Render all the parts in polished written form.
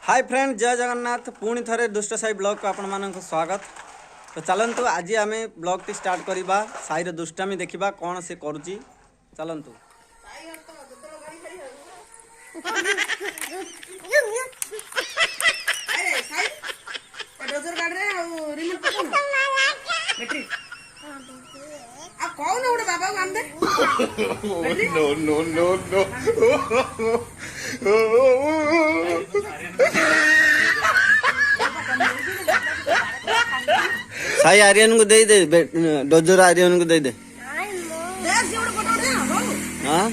Hi friend जय जगन्नाथ पुणी थे दुष्ट साई ब्लॉग को आपण मानक स्वागत। तो चलतु आज आम ब्लॉग टी स्टार्ट करवा साई दुष्टामी देखा कौन से करुच्ची चलतु। no, no. साई आर्यन को दे डोजर आर्यन को दे हाँ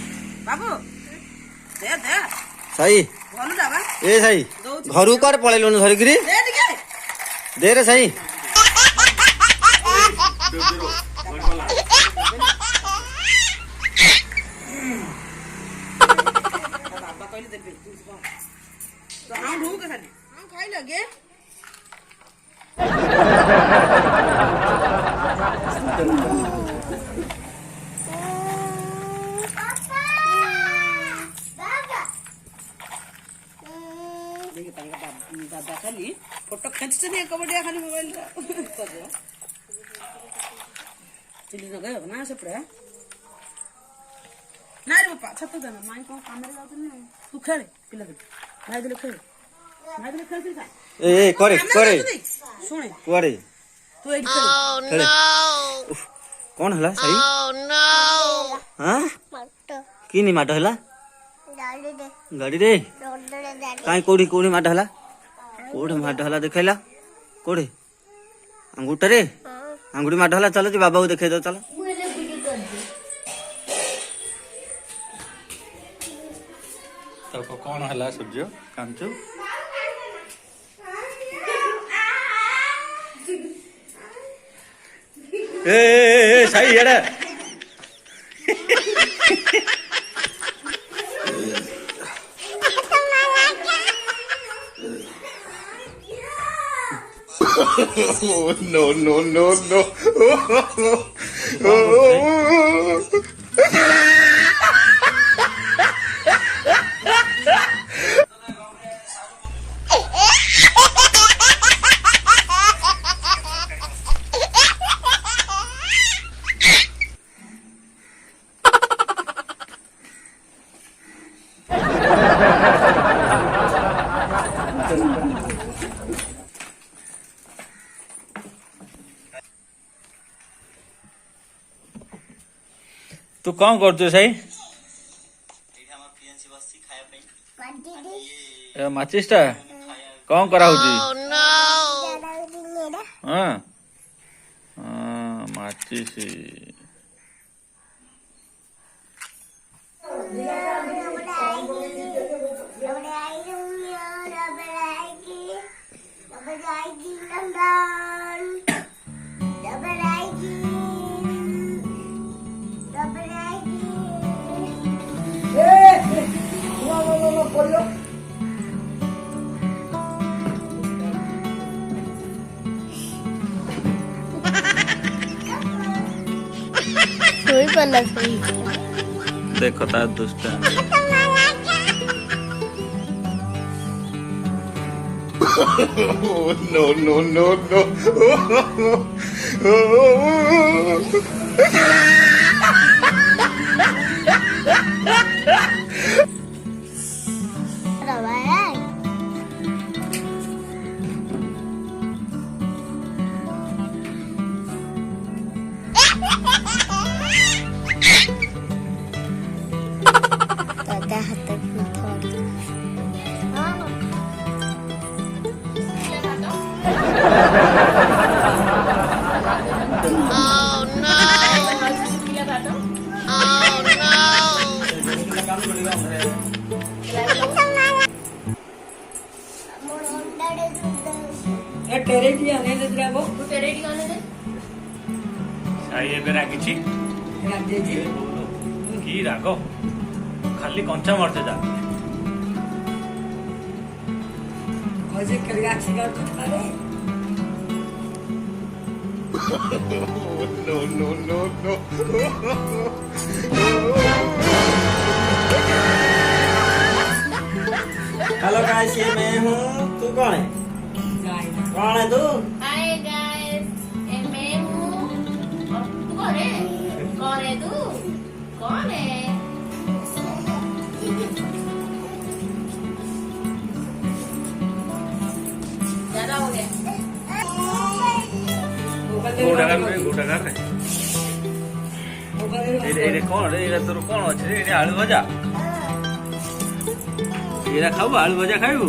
साई ए साई घर को पलैलु धरिक दे रे साई दादा खाली फोटो खींचते नहीं कबड्डी खाली मोबाइल चिल्ली न गयो ना से पूरा ना रे बापा छत जाना माई को काम रे जात नहीं तू खेल पिला दे भाई दे खेल भाई दे खेल का ए करे सुने करे तू एक खेल कौन हला सही हां की नि माट हला गाड़ी रे काई कोडी कोडी माट हला कोडी माट हला देखैला कोडी अंगूठा रे अंगूठी माट हला चलो जी बाबा को देखे दो चलो तो कौन हला सूर्य कांचू ए सही है no. तू कौन कर सही माचिस टा कौन करा माचिस देखो तार दुष्ट no. की राग खाली कंचा मरते जा no. हेलो गाइस, ये मैं हूँ। तू कौन है? कौन है तू? हाय गाइस, मैं हूँ। और तू कौन है? कौन है तू? कौन है? ज्यादा हो गया। ଗୋଟା କାଟ ଏଇଟା କଣ ରେ? ଏଇଟା ତୋର କଣ ଅଛି ରେ? ଏଇଟା ଆଳୁ ଭଜା। ଏଇଟା ଖାଇବୁ? ଆଳୁ ଭଜା ଖାଇବୁ?